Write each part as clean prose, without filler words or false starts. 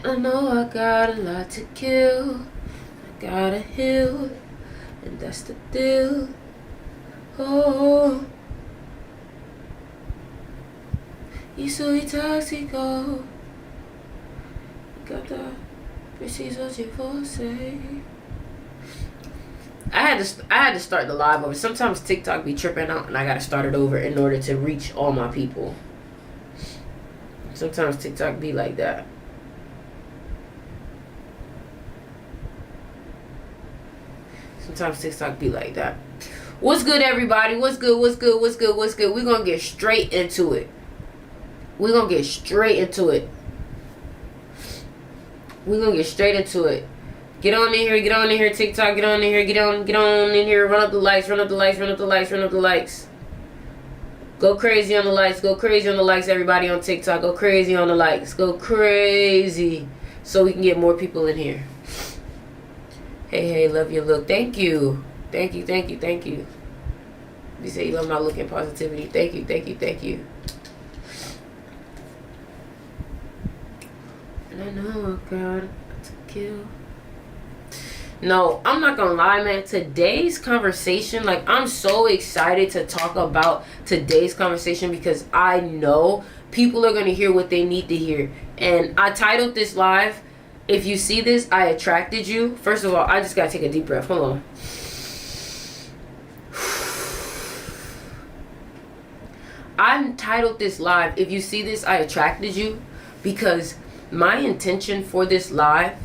I know I got a lot to kill. I gotta heal. And that's the deal. Oh. Y soy tóxico. Got the preciso de você. I had to start the live over. Sometimes TikTok be tripping out and I gotta start it over in order to reach all my people. Sometimes TikTok be like that. Sometimes TikTok be like that. What's good, everybody? What's good? What's good? What's good? What's good? We're gonna get straight into it. We're gonna get straight into it. We're gonna get straight into it. Get on in here, TikTok, get on in here, get on in here, run up the likes, run up the likes, run up the likes, run up the likes. Go crazy on the likes, go crazy on the likes, everybody on TikTok, go crazy on the likes, go crazy, so we can get more people in here. Hey, love your look. Thank you. Thank you, thank you, thank you. You say you love my look and positivity. Thank you, thank you, thank you. And I know I got to kill. No, I'm not gonna lie, man. Today's conversation, like, I'm so excited to talk about today's conversation because I know people are gonna hear what they need to hear. And I titled this live, if you see this, I attracted you. First of all, I just gotta take a deep breath. Hold on. I titled this live, if you see this, I attracted you, because my intention for this live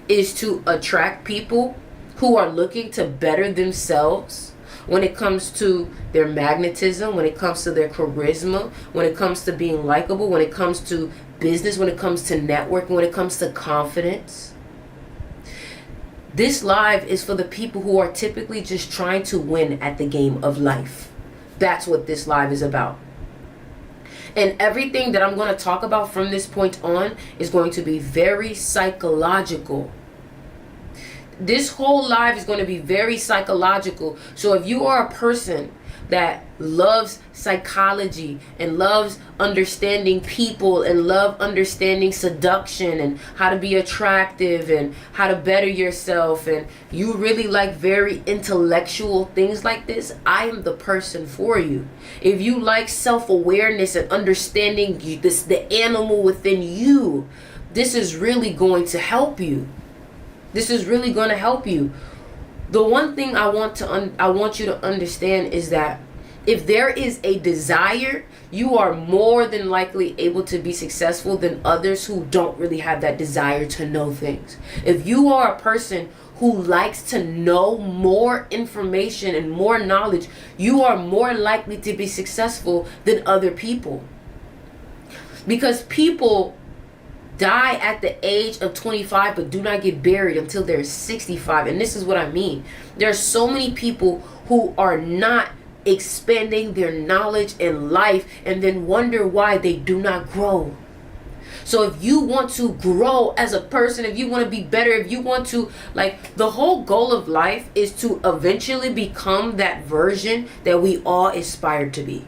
is to attract people who are looking to better themselves when it comes to their magnetism, when it comes to their charisma, when it comes to being likable, when it comes to business, when it comes to networking, when it comes to confidence. This live is for the people who are typically just trying to win at the game of life. That's what this live is about. And everything that I'm going to talk about from this point on is going to be very psychological. This whole live is going to be very psychological. So if you are a person that loves psychology and loves understanding people and love understanding seduction and how to be attractive and how to better yourself, and you really like very intellectual things like this, I am the person for you. If you like self-awareness and understanding the animal within you, this is really going to help you. This is really going to help you. The one thing I want you to understand is that if there is a desire, you are more than likely able to be successful than others who don't really have that desire to know things. If you are a person who likes to know more information and more knowledge, you are more likely to be successful than other people. Because people die at the age of 25 but do not get buried until they're 65. And this is what I mean. There are so many people who are not expanding their knowledge in life and then wonder why they do not grow. So if you want to grow as a person, if you want to be better, if you want to, like, the whole goal of life is to eventually become that version that we all aspire to be.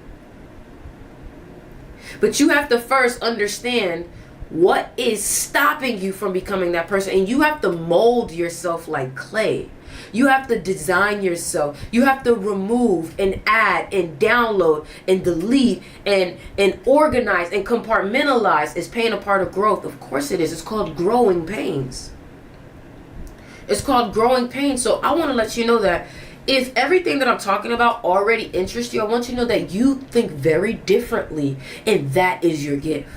But you have to first understand what is stopping you from becoming that person. And you have to mold yourself like clay. You have to design yourself. You have to remove and add and download and delete and organize and compartmentalize. Is pain a part of growth? Of course it is. It's called growing pains. It's called growing pains. So I want to let you know that if everything that I'm talking about already interests you, I want you to know that you think very differently, and that is your gift.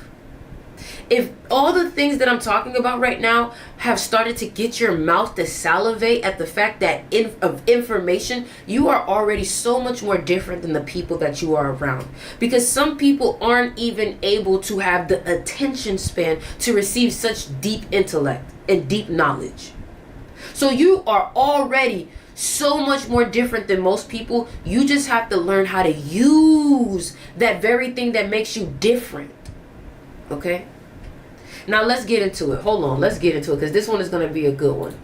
If all the things that I'm talking about right now have started to get your mouth to salivate at the fact that of information, you are already so much more different than the people that you are around. Because some people aren't even able to have the attention span to receive such deep intellect and deep knowledge. So you are already so much more different than most people. You just have to learn how to use that very thing that makes you different. Okay? Now let's get into it. Hold on, let's get into it because this one is going to be a good one.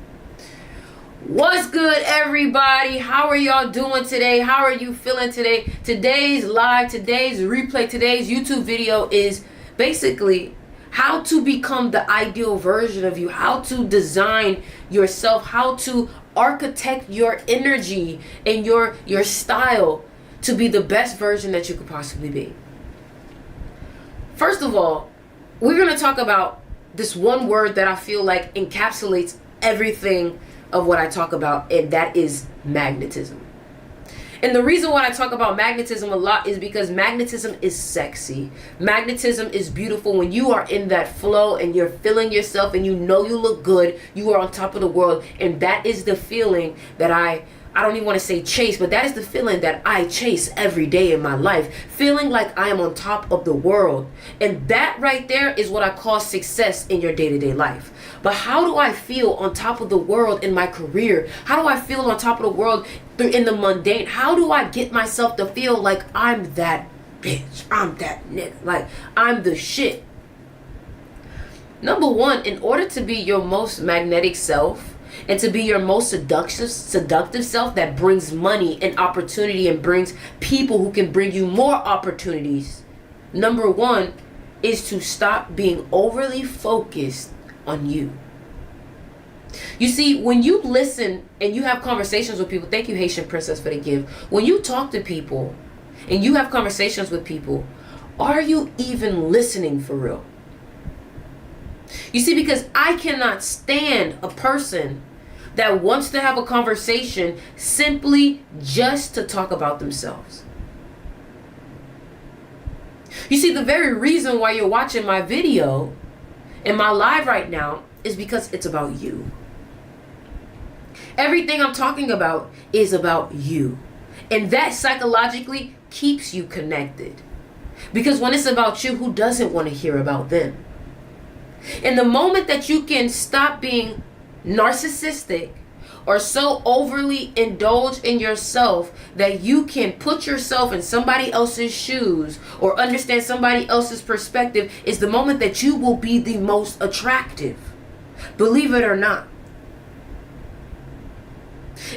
What's good, everybody? How are y'all doing today? How are you feeling today? Today's live, today's replay, today's YouTube video is basically how to become the ideal version of you, how to design yourself, how to architect your energy and your style to be the best version that you could possibly be. First of all, we're going to talk about this one word that I feel like encapsulates everything of what I talk about, and that is magnetism. And the reason why I talk about magnetism a lot is because magnetism is sexy. Magnetism is beautiful when you are in that flow and you're feeling yourself and you know you look good. You are on top of the world. And that is the feeling that I don't even want to say chase, but that is the feeling that I chase every day in my life. Feeling like I am on top of the world. And that right there is what I call success in your day-to-day life. But how do I feel on top of the world in my career? How do I feel on top of the world in the mundane? How do I get myself to feel like I'm that bitch? I'm that nigga. Like, I'm the shit. Number one, in order to be your most magnetic self, and to be your most seductive self that brings money and opportunity and brings people who can bring you more opportunities, number one is to stop being overly focused on you. You see, when you listen and you have conversations with people, thank you, Haitian Princess, for the gift. When you talk to people and you have conversations with people, are you even listening for real? You see, because I cannot stand a person that wants to have a conversation simply just to talk about themselves. You see, the very reason why you're watching my video and my live right now is because it's about you. Everything I'm talking about is about you. And that psychologically keeps you connected. Because when it's about you, who doesn't want to hear about them? And the moment that you can stop being narcissistic or so overly indulge in yourself that you can put yourself in somebody else's shoes or understand somebody else's perspective, is the moment that you will be the most attractive. Believe it or not.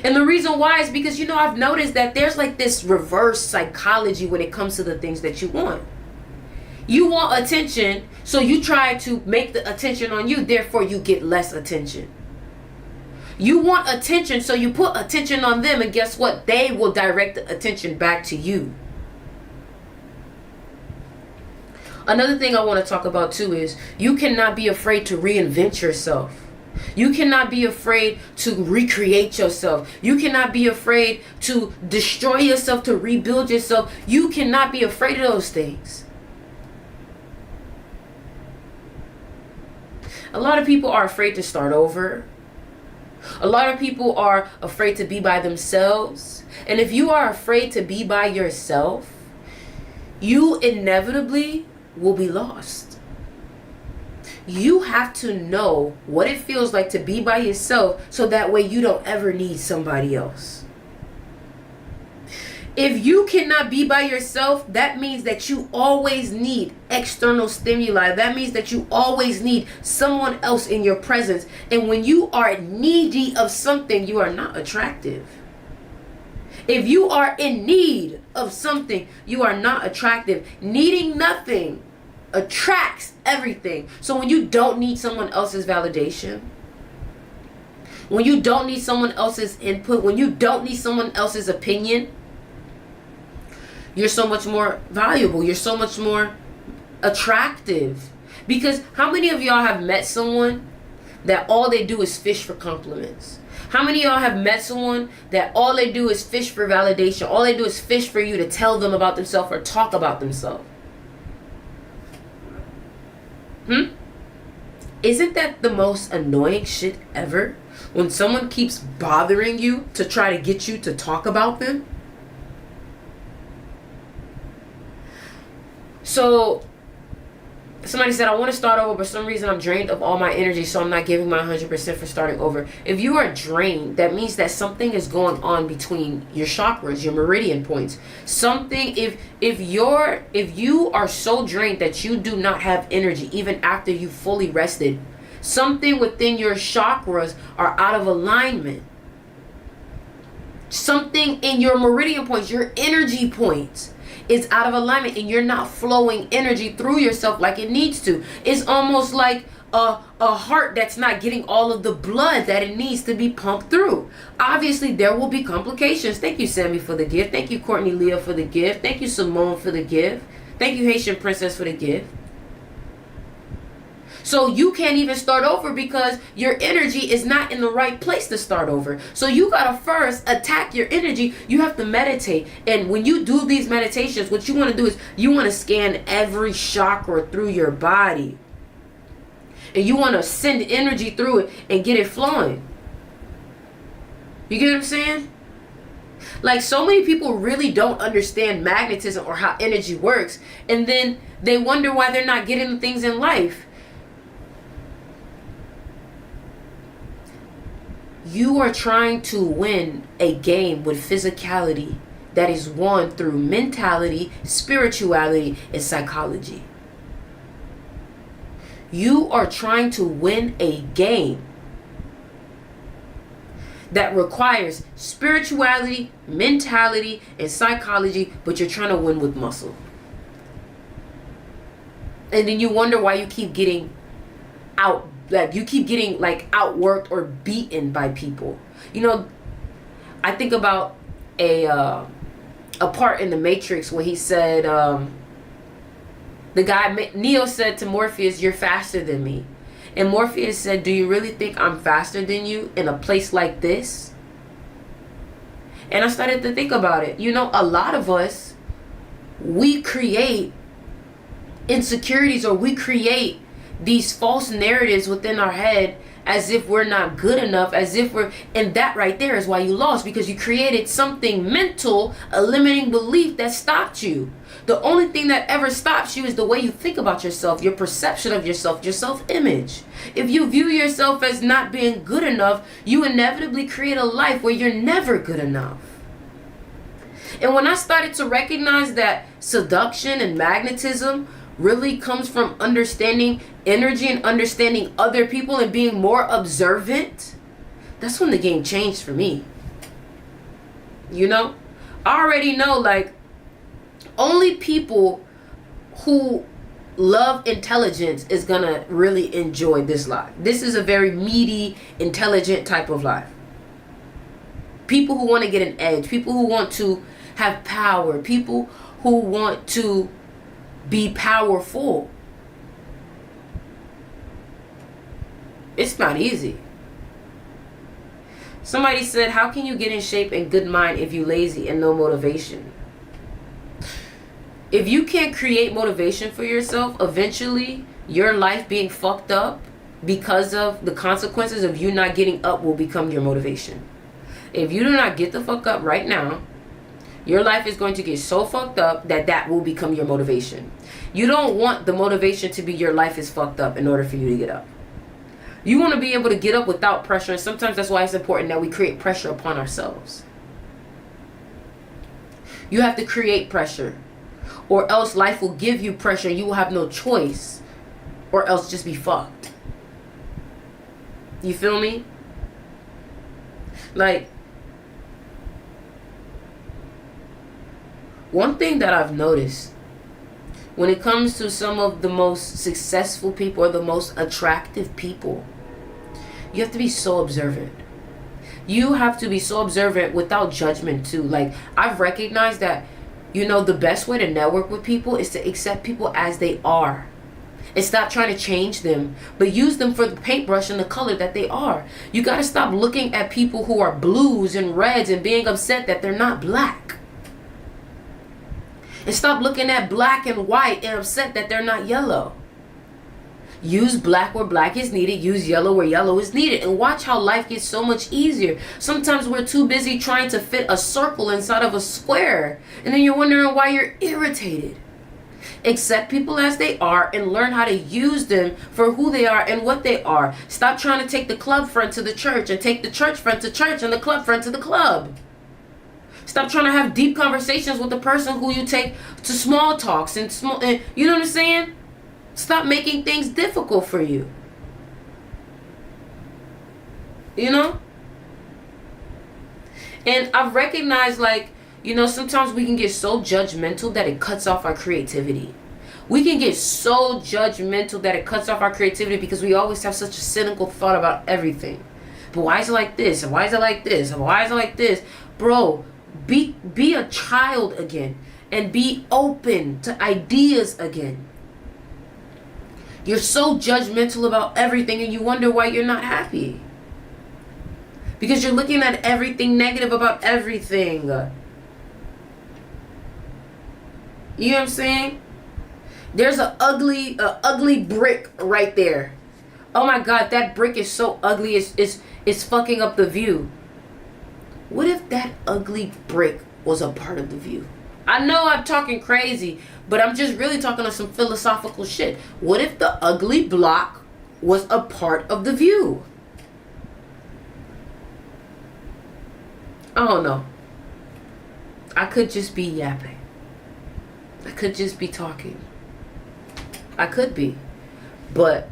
And the reason why is because, I've noticed that there's like this reverse psychology when it comes to the things that you want. You want attention, so you try to make the attention on you, therefore you get less attention. You want attention, so you put attention on them, and guess what? They will direct the attention back to you. Another thing I want to talk about too is you cannot be afraid to reinvent yourself. You cannot be afraid to recreate yourself. You cannot be afraid to destroy yourself, to rebuild yourself. You cannot be afraid of those things. A lot of people are afraid to start over. A lot of people are afraid to be by themselves. And if you are afraid to be by yourself, you inevitably will be lost. You have to know what it feels like to be by yourself, so that way you don't ever need somebody else. If you cannot be by yourself, that means that you always need external stimuli. That means that you always need someone else in your presence. And when you are needy of something, you are not attractive. If you are in need of something, you are not attractive. Needing nothing attracts everything. So when you don't need someone else's validation, when you don't need someone else's input, when you don't need someone else's opinion, you're so much more valuable. You're so much more attractive. Because how many of y'all have met someone that all they do is fish for compliments? How many of y'all have met someone that all they do is fish for validation? All they do is fish for you to tell them about themselves or talk about themselves. Isn't that the most annoying shit ever? When someone keeps bothering you to try to get you to talk about them? So somebody said, I want to start over, but for some reason I'm drained of all my energy, so I'm not giving my 100% for starting over. If you are drained, that means that something is going on between your chakras, your meridian points. Something, if you are so drained that you do not have energy even after you fully rested, something within your chakras are out of alignment. Something in your meridian points, your energy points, is out of alignment and you're not flowing energy through yourself like it needs to. It's almost like a heart that's not getting all of the blood that it needs to be pumped through. Obviously, there will be complications. Thank you, Sammy, for the gift. Thank you, Courtney Leah, for the gift. Thank you, Simone, for the gift. Thank you, Haitian Princess, for the gift. So you can't even start over because your energy is not in the right place to start over. So you gotta first attack your energy. You have to meditate. And when you do these meditations, what you want to do is you want to scan every chakra through your body. And you want to send energy through it and get it flowing. You get what I'm saying? Like, so many people really don't understand magnetism or how energy works. And then they wonder why they're not getting the things in life. You are trying to win a game with physicality that is won through mentality, spirituality, and psychology. You are trying to win a game that requires spirituality, mentality, and psychology, but you're trying to win with muscle. And then you wonder why you keep getting out. Like, you keep getting like outworked or beaten by people. You know, I think about a part in the Matrix where he said, the guy Neo said to Morpheus, "You're faster than me," and Morpheus said, "Do you really think I'm faster than you in a place like this?" And I started to think about it. You know, a lot of us, we create insecurities, or we create these false narratives within our head as if we're not good enough, as if we're, and that right there is why you lost, because you created something mental, a limiting belief that stopped you. The only thing that ever stops you is the way you think about yourself, your perception of yourself, your self-image. If you view yourself as not being good enough, you inevitably create a life where you're never good enough. And when I started to recognize that seduction and magnetism really comes from understanding energy and understanding other people and being more observant, that's when the game changed for me. You know, I already know, like, only people who love intelligence is gonna really enjoy this life. This is a very meaty, intelligent type of life. People who want to get an edge, people who want to have power, people who want to be powerful. It's not easy. Somebody said, how can you get in shape and good mind if you lazy and no motivation? If you can't create motivation for yourself, eventually your life being fucked up because of the consequences of you not getting up will become your motivation. If you do not get the fuck up right now, your life is going to get so fucked up that that will become your motivation. You don't want the motivation to be your life is fucked up in order for you to get up. You want to be able to get up without pressure, and sometimes that's why it's important that we create pressure upon ourselves. You have to create pressure, or else life will give you pressure and you will have no choice, or else just be fucked. You feel me? Like, one thing that I've noticed when it comes to some of the most successful people or the most attractive people, you have to be so observant. You have to be so observant without judgment too. Like, I've recognized that, you know, the best way to network with people is to accept people as they are. And stop trying to change them, but use them for the paintbrush and the color that they are. You got to stop looking at people who are blues and reds and being upset that they're not black. And stop looking at black and white and upset that they're not yellow. Use black where black is needed. Use yellow where yellow is needed. And watch how life gets so much easier. Sometimes we're too busy trying to fit a circle inside of a square. And then you're wondering why you're irritated. Accept people as they are and learn how to use them for who they are and what they are. Stop trying to take the club friend to the church and take the church friend to church and the club friend to the club. Stop trying to have deep conversations with the person who you take to small talks and you know what I'm saying? Stop making things difficult for you. You know? And I've recognized, like, You know, sometimes we can get so judgmental that it cuts off our creativity. We can get so judgmental that it cuts off our creativity because we always have such a cynical thought about everything. But why is it like this? And why is it like this? And why is it like this? Bro, be a child again. And be open to ideas again. You're so judgmental about everything and you wonder why you're not happy. Because you're looking at everything negative about everything. You know what I'm saying? There's an ugly brick right there. Oh my God, that brick is so ugly, it's fucking up the view. What if that ugly brick was a part of the view? I know I'm talking crazy, but I'm just really talking on some philosophical shit. What if the ugly block was a part of the view? I don't know. I could just be yapping. I could just be talking. I could be. But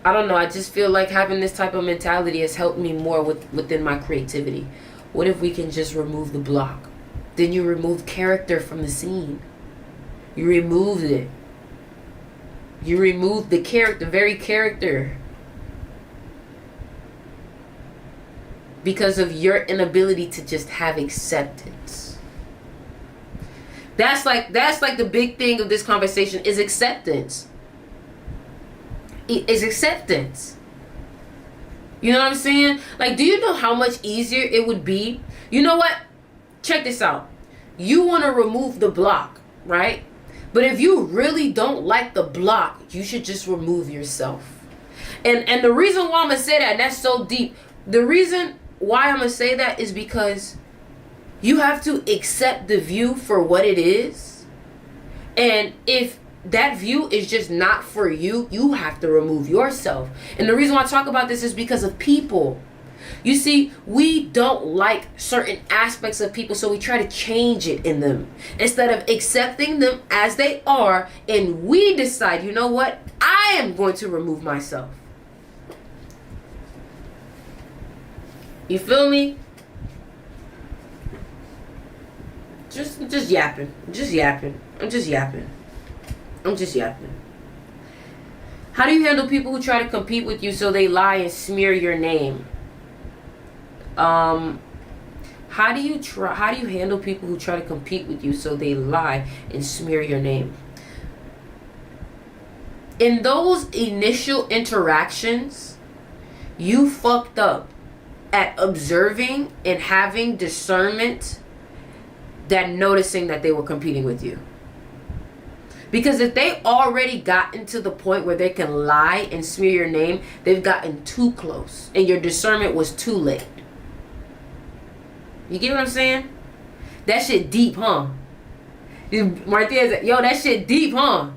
I don't know. I just feel like having this type of mentality has helped me more within my creativity. What if we can just remove the block? Then you remove character from the scene. You removed it. You removed the character, very character. Because of your inability to just have acceptance. That's like the big thing of this conversation is acceptance. It's acceptance. You know what I'm saying? Like, do you know how much easier it would be? You know what? Check this out. You want to remove the block, right? But if you really don't like the block, you should just remove yourself. And the reason why I'm going to say that, and that's so deep, the reason why I'm going to say that is because you have to accept the view for what it is. And if that view is just not for you, you have to remove yourself. And the reason why I talk about this is because of people. You see, we don't like certain aspects of people, so we try to change it in them instead of accepting them as they are, and we decide, you know what, I am going to remove myself. You feel me? Just yapping. Just yapping. I'm just yapping. How do you handle people who try to compete with you so they lie and smear your name? How do you handle people who try to compete with you so they lie and smear your name? In those initial interactions, you fucked up at observing and having discernment, that noticing that they were competing with you. Because if they already gotten to the point where they can lie and smear your name, they've gotten too close and your discernment was too late. You get what I'm saying? That shit deep, huh? Martinez, yo, that shit deep, huh?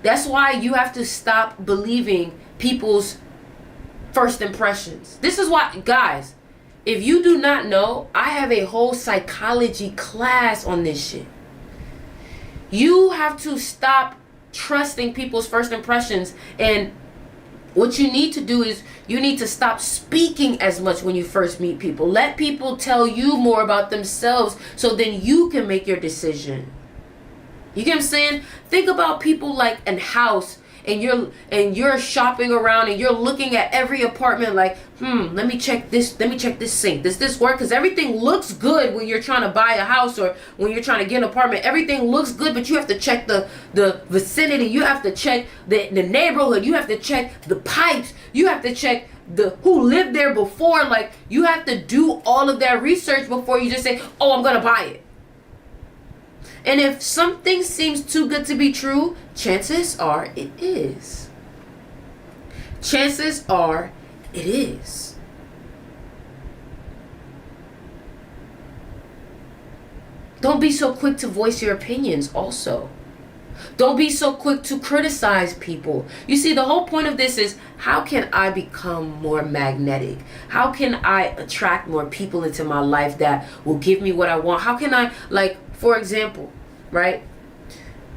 That's why you have to stop believing people's first impressions. This is why, guys, if you do not know, I have a whole psychology class on this shit. You have to stop trusting people's first impressions, and what you need to do is you need to stop speaking as much when you first meet people. Let people tell you more about themselves so then you can make your decision. You get what I'm saying? Think about people like a house, and you're shopping around and you're looking at every apartment like, let me check this sink. Does this work? Because everything looks good when you're trying to buy a house or when you're trying to get an apartment. Everything looks good, but you have to check the vicinity. You have to check the neighborhood. You have to check the pipes. You have to check who lived there before. Like, you have to do all of that research before you just say, oh, I'm gonna buy it. And if something seems too good to be true, chances are it is. Chances are it is. Don't be so quick to voice your opinions also. Don't be so quick to criticize people. You see, the whole point of this is, how can I become more magnetic? How can I attract more people into my life that will give me what I want? How can I, like, for example, right?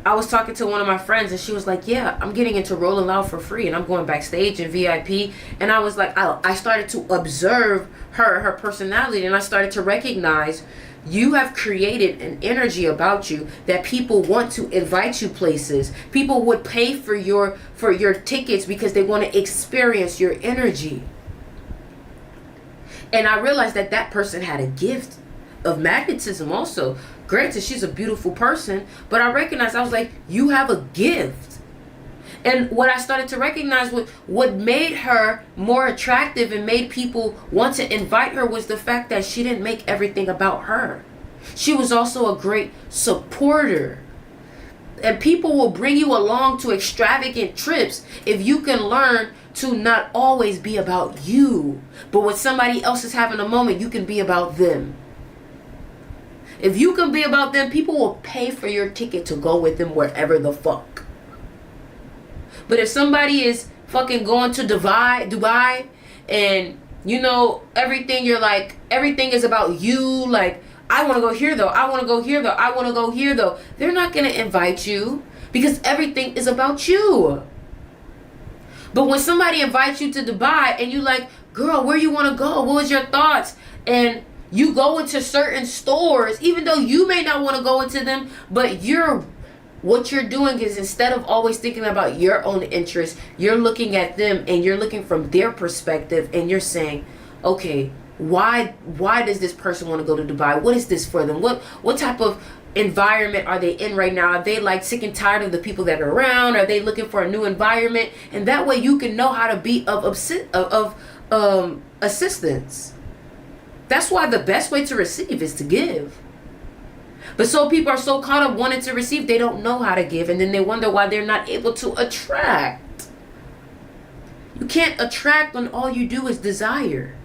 I was talking to one of my friends and she was like, yeah, I'm getting into Rolling Loud for free and I'm going backstage in VIP. And I was like, I started to observe her personality, and I started to recognize you have created an energy about you that people want to invite you places. People would pay for your tickets because they want to experience your energy. And I realized that person had a gift of magnetism also. Granted, she's a beautiful person, but I recognized, I was like, you have a gift. And what I started to recognize, what made her more attractive and made people want to invite her, was the fact that she didn't make everything about her. She was also a great supporter. And people will bring you along to extravagant trips if you can learn to not always be about you, but when somebody else is having a moment, you can be about them. If you can be about them, people will pay for your ticket to go with them wherever the fuck. But if somebody is fucking going to Dubai and you know everything, you're like, everything is about you, like, I want to go here though, I want to go here though, I want to go here though, they're not going to invite you because everything is about you. But when somebody invites you to Dubai and you like, girl, where you want to go? What was your thoughts? And you go into certain stores, even though you may not want to go into them, but what you're doing is, instead of always thinking about your own interests, you're looking at them and you're looking from their perspective and you're saying, okay, why does this person want to go to Dubai? What is this for them? What type of environment are they in right now? Are they like sick and tired of the people that are around? Are they looking for a new environment? And that way you can know how to be of assistance. That's why the best way to receive is to give. But so people are so caught up wanting to receive, they don't know how to give, and then they wonder why they're not able to attract. You can't attract when all you do is desire.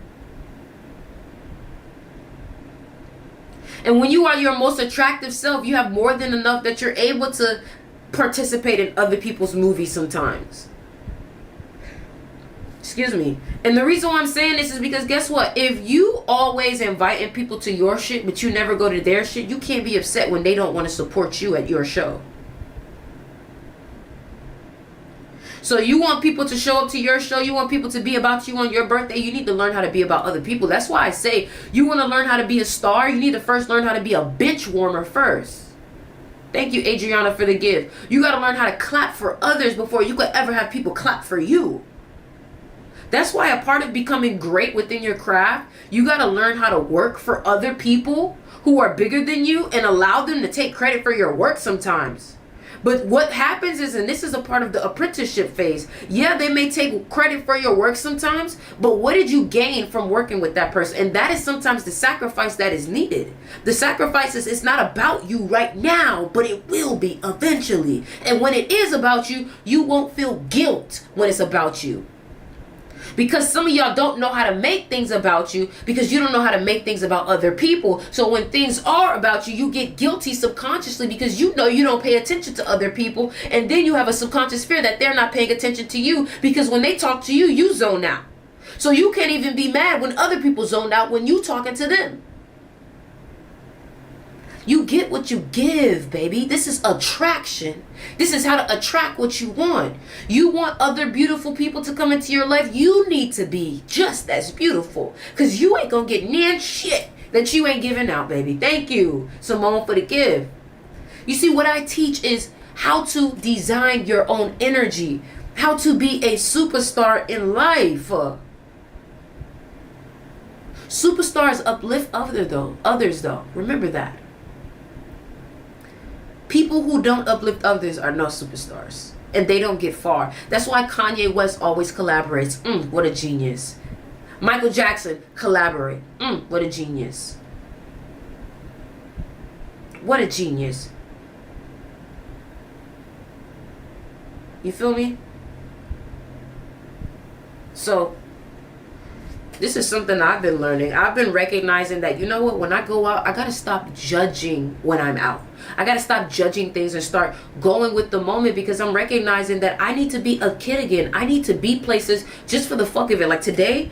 And when you are your most attractive self, you have more than enough that you're able to participate in other people's movies sometimes. Excuse me. And the reason why I'm saying this is because guess what? If you always inviting people to your shit, but you never go to their shit, you can't be upset when they don't want to support you at your show. So you want people to show up to your show, you want people to be about you on your birthday, you need to learn how to be about other people. That's why I say, you want to learn how to be a star, you need to first learn how to be a bitch warmer first. Thank you, Adriana, for the gift. You got to learn how to clap for others before you could ever have people clap for you. That's why a part of becoming great within your craft, you got to learn how to work for other people who are bigger than you and allow them to take credit for your work sometimes. But what happens is, and this is a part of the apprenticeship phase, yeah, they may take credit for your work sometimes, but what did you gain from working with that person? And that is sometimes the sacrifice that is needed. The sacrifice is, it's not about you right now, but it will be eventually. And when it is about you, you won't feel guilt when it's about you. Because some of y'all don't know how to make things about you because you don't know how to make things about other people. So when things are about you, you get guilty subconsciously because you know you don't pay attention to other people. And then you have a subconscious fear that they're not paying attention to you because when they talk to you, you zone out. So you can't even be mad when other people zone out when you talking to them. You get what you give, baby. This is attraction. This is how to attract what you want. You want other beautiful people to come into your life. You need to be just as beautiful. Because you ain't going to get near shit that you ain't giving out, baby. Thank you, Simone, for the give. You see, what I teach is how to design your own energy. How to be a superstar in life. Superstars uplift others though. Remember that. People who don't uplift others are no superstars. And they don't get far. That's why Kanye West always collaborates. What a genius. Michael Jackson, collaborate. What a genius. What a genius. You feel me? So, this is something I've been learning. I've been recognizing that, you know what, when I go out, I got to stop judging when I'm out. I got to stop judging things and start going with the moment because I'm recognizing that I need to be a kid again. I need to be places just for the fuck of it. Like today,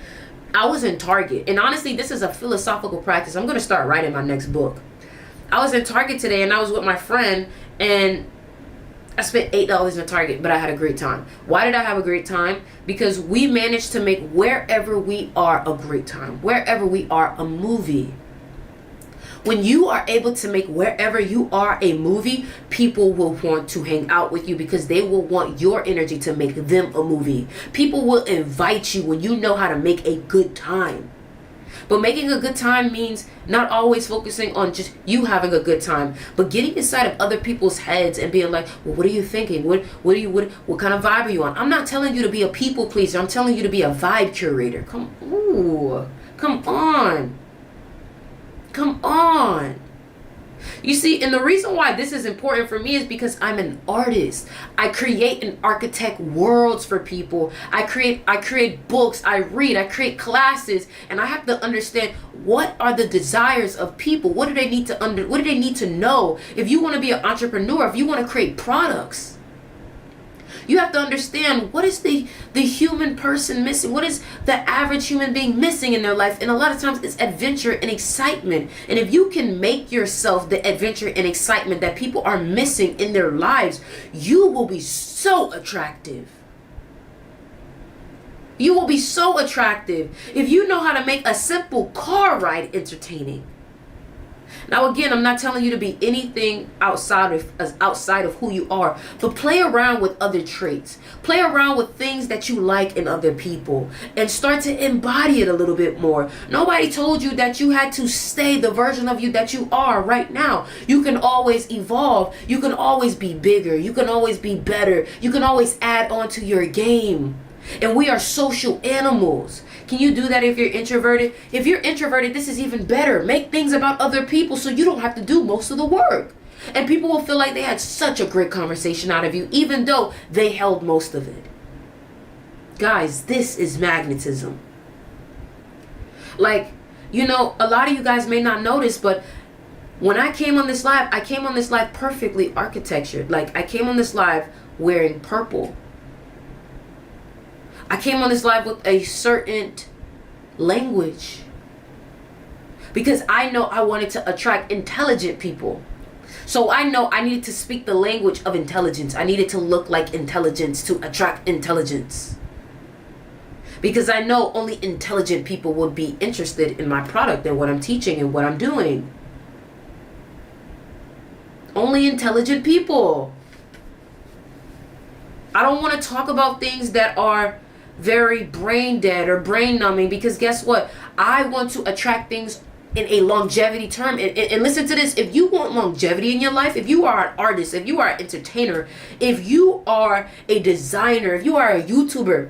I was in Target. And honestly, this is a philosophical practice. I'm going to start writing my next book. I was in Target today and I was with my friend and I spent $8 in Target, but I had a great time. Why did I have a great time? Because we managed to make wherever we are a great time. Wherever we are a movie. When you are able to make wherever you are a movie, people will want to hang out with you because they will want your energy to make them a movie. People will invite you when you know how to make a good time. But making a good time means not always focusing on just you having a good time, but getting inside of other people's heads and being like, well, what are you thinking? What kind of vibe are you on? I'm not telling you to be a people pleaser. I'm telling you to be a vibe curator. Come on. Come on. You see, and the reason why this is important for me is because I'm an artist. I create and architect worlds for people. I create books, I read, I create classes, and I have to understand what are the desires of people. What do they need to know? If you want to be an entrepreneur, if you want to create products, you have to understand what is the human person missing. What is the average human being missing in their life? And a lot of times it's adventure and excitement. And if you can make yourself the adventure and excitement that people are missing in their lives, you will be so attractive. You will be so attractive if you know how to make a simple car ride entertaining. Now again, I'm not telling you to be anything outside of who you are, but play around with other traits. Play around with things that you like in other people and start to embody it a little bit more. Nobody told you that you had to stay the version of you that you are right now. You can always evolve. You can always be bigger. You can always be better. You can always add on to your game. And we are social animals. Can you do that if you're introverted? If you're introverted, this is even better. Make things about other people so you don't have to do most of the work. And people will feel like they had such a great conversation out of you, even though they held most of it. Guys, this is magnetism. Like, you know, a lot of you guys may not notice, but when I came on this live perfectly architectured. Like, I came on this live wearing purple. I came on this live with a certain language because I know I wanted to attract intelligent people. So I know I needed to speak the language of intelligence. I needed to look like intelligence to attract intelligence. Because I know only intelligent people would be interested in my product and what I'm teaching and what I'm doing. Only intelligent people. I don't want to talk about things that are very brain dead or brain numbing, because guess what? I want to attract things in a longevity term. And listen to this. If you want longevity in your life, if you are an artist, if you are an entertainer, if you are a designer, if you are a YouTuber,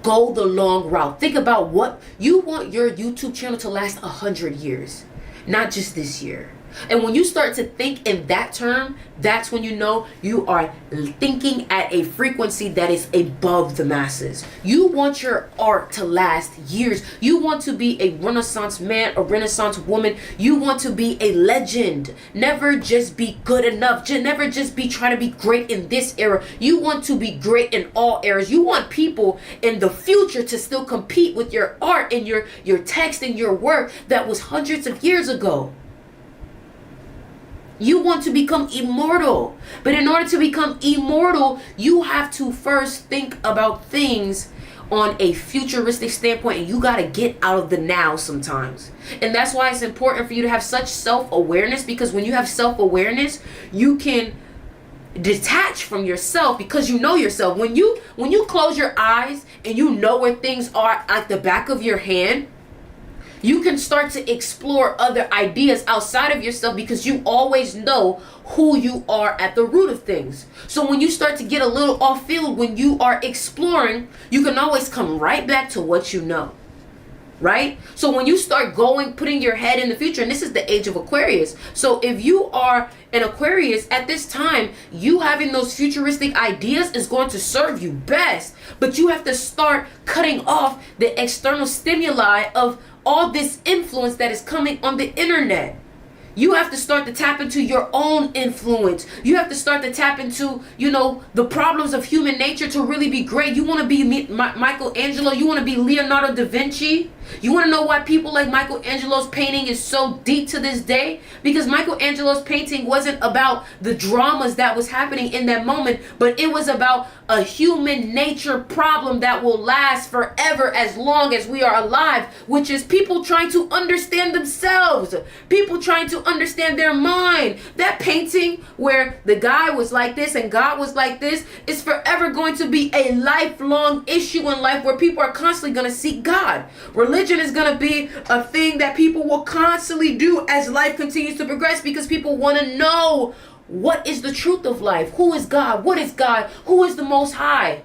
go the long route. Think about what you want your YouTube channel to last 100 years, not just this year. And when you start to think in that term, that's when you know you are thinking at a frequency that is above the masses. You want your art to last years. You want to be a Renaissance man, a Renaissance woman. You want to be a legend. Never just be good enough. Never just be trying to be great in this era. You want to be great in all eras. You want people in the future to still compete with your art and your text and your work that was hundreds of years ago. You want to become immortal. But in order to become immortal, you have to first think about things on a futuristic standpoint, and you got to get out of the now sometimes. And that's why it's important for you to have such self-awareness, because when you have self-awareness, you can detach from yourself because you know yourself. When you close your eyes and you know where things are at the back of your hand, you can start to explore other ideas outside of yourself because you always know who you are at the root of things. So when you start to get a little off field, when you are exploring, you can always come right back to what you know. Right? So when you start putting your head in the future, and this is the age of Aquarius. So if you are an Aquarius at this time, you having those futuristic ideas is going to serve you best. But you have to start cutting off the external stimuli of all this influence that is coming on the internet. You have to start to tap into your own influence. You have to start to tap into, the problems of human nature to really be great. You want to be Michelangelo. You want to be Leonardo da Vinci. You want to know why people like Michelangelo's painting is so deep to this day? Because Michelangelo's painting wasn't about the dramas that was happening in that moment, but it was about a human nature problem that will last forever as long as we are alive, which is people trying to understand themselves, people trying to understand their mind. That painting where the guy was like this and God was like this is forever going to be a lifelong issue in life, where people are constantly going to seek God. Religion is going to be a thing that people will constantly do as life continues to progress, because people want to know, what is the truth of life? Who is God? What is God? Who is the Most High?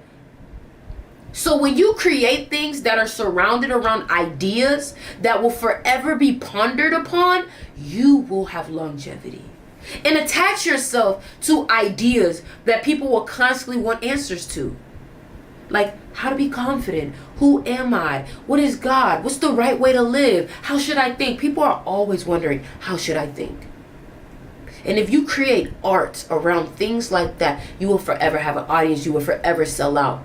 So when you create things that are surrounded around ideas that will forever be pondered upon, you will have longevity. And attach yourself to ideas that people will constantly want answers to. Like, how to be confident. Who am I? What is God? What's the right way to live? How should I think? People are always wondering, how should I think? And if you create art around things like that, you will forever have an audience. You will forever sell out.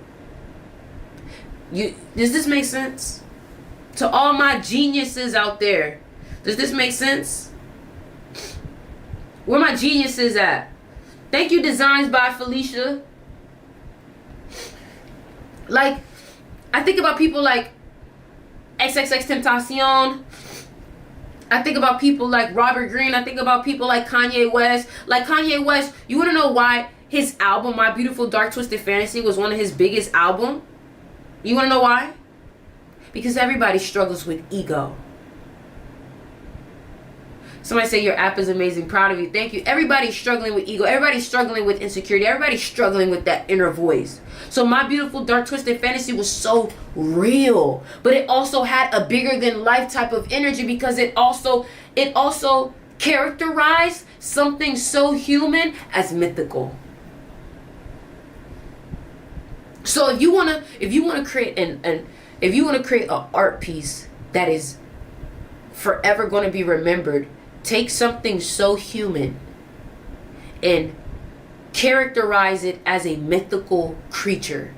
Does this make sense? To all my geniuses out there, does this make sense? Where my geniuses at? Thank you, Designs by Felicia. Like, I think about people like XXXTentacion. I think about people like Robert Greene. I think about people like Kanye West. Like Kanye West, you want to know why his album, My Beautiful Dark Twisted Fantasy, was one of his biggest albums? You want to know why? Because everybody struggles with ego. Somebody say your app is amazing. Proud of you. Thank you. Everybody's struggling with ego. Everybody's struggling with insecurity. Everybody's struggling with that inner voice. So My Beautiful Dark Twisted Fantasy was so real. But it also had a bigger than life type of energy, because it also characterized something so human as mythical. So if you wanna create an art piece that is forever going to be remembered, take something so human and characterize it as a mythical creature.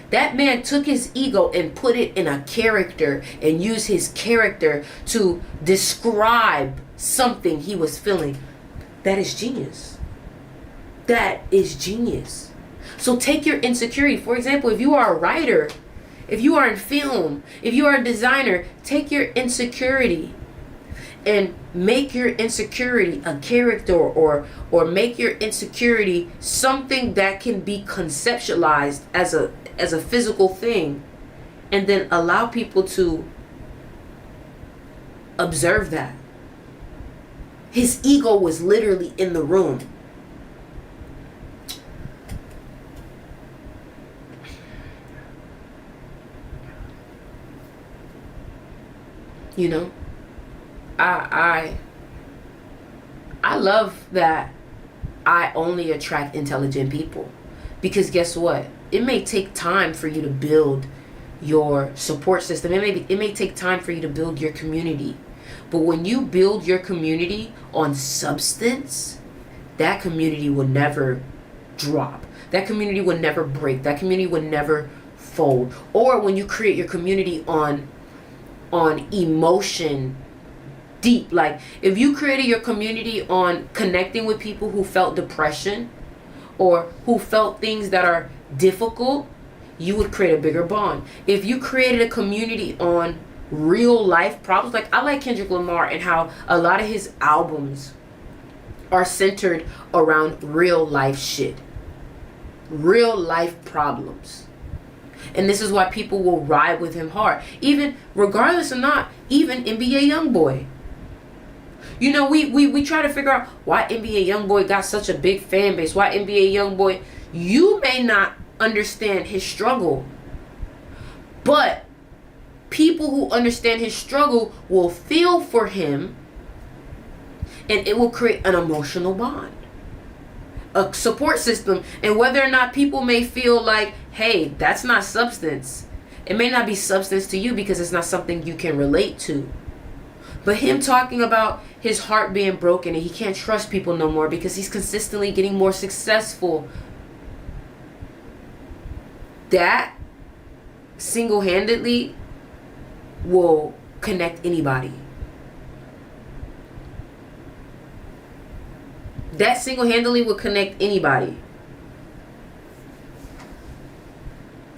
That man took his ego and put it in a character and used his character to describe something he was feeling. That is genius. That is genius. So take your insecurity. For example, if you are a writer, if you are in film, if you are a designer, take your insecurity and make your insecurity a character, or make your insecurity something that can be conceptualized as a physical thing, and then allow people to observe that. His ego was literally in the room. You know, I love that I only attract intelligent people, because guess what? It may take time for you to build your support system. It may take time for you to build your community. But when you build your community on substance, that community will never drop. That community will never break. That community will never fold. Or when you create your community on emotion deep, like if you created your community on connecting with people who felt depression or who felt things that are difficult, you would create a bigger bond. If you created a community on real life problems, like I like Kendrick Lamar and how a lot of his albums are centered around real life shit, real life problems. And this is why people will ride with him hard, even regardless of not even NBA Youngboy. You know, we try to figure out why NBA Youngboy got such a big fan base. Why NBA Youngboy? You may not understand his struggle, but people who understand his struggle will feel for him, and it will create an emotional bond, a support system. And whether or not people may feel like, hey, that's not substance, it may not be substance to you because it's not something you can relate to. But him talking about his heart being broken and he can't trust people no more because he's consistently getting more successful, that single-handedly will connect anybody. That single-handedly will connect anybody.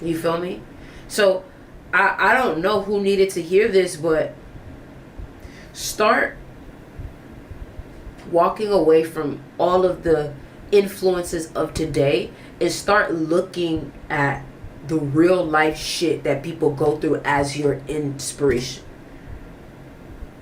You feel me? So I don't know who needed to hear this, but start walking away from all of the influences of today and start looking at the real life shit that people go through as your inspiration.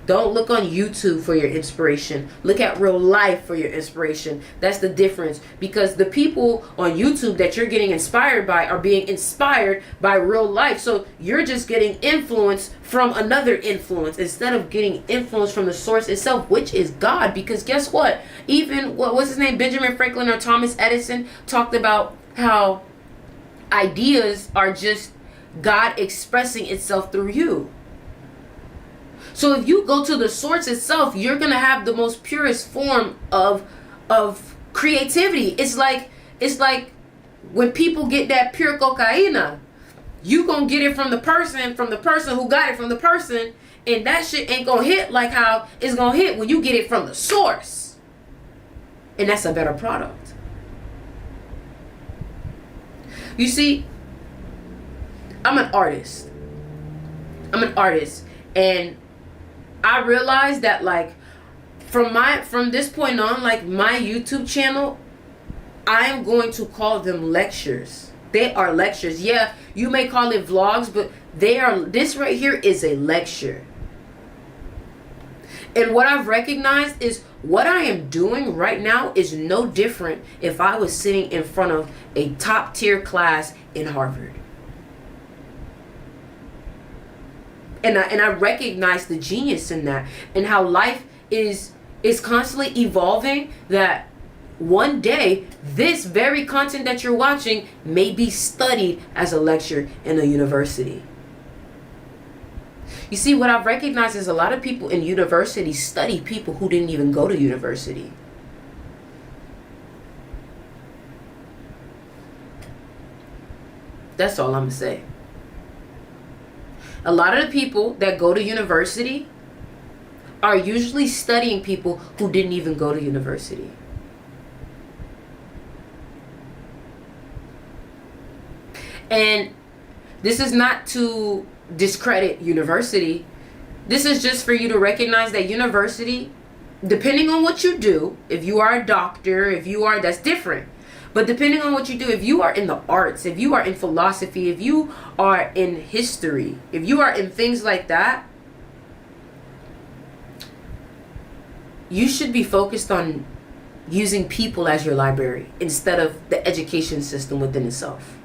Don't look on YouTube for your inspiration. Look at real life for your inspiration. That's the difference. Because the people on YouTube that you're getting inspired by are being inspired by real life. So you're just getting influence from another influence instead of getting influence from the source itself, which is God. Because guess what? Even, what's his name? Benjamin Franklin or Thomas Edison talked about how ideas are just God expressing itself through you. So if you go to the source itself, you're going to have the most purest form of creativity. It's like when people get that pure cocaine, you going to get it from the person who got it from the person, and that shit ain't going to hit like how it's going to hit when you get it from the source. And that's a better product. You see, I'm an artist, and I realized that, like, from this point on, like, my YouTube channel, I am going to call them lectures. They are lectures. Yeah, you may call it vlogs, but this right here is a lecture. And what I've recognized is what I am doing right now is no different if I was sitting in front of a top tier class in Harvard. And I recognize the genius in that, and how life is constantly evolving, that one day this very content that you're watching may be studied as a lecture in a university. You see, what I've recognized is a lot of people in university study people who didn't even go to university. That's all I'm gonna say. A lot of the people that go to university are usually studying people who didn't even go to university. And this is not to discredit university. This is just for you to recognize that university, depending on what you do, if you are a doctor, that's different. But depending on what you do, if you are in the arts, if you are in philosophy, if you are in history, if you are in things like that, you should be focused on using people as your library instead of the education system within itself.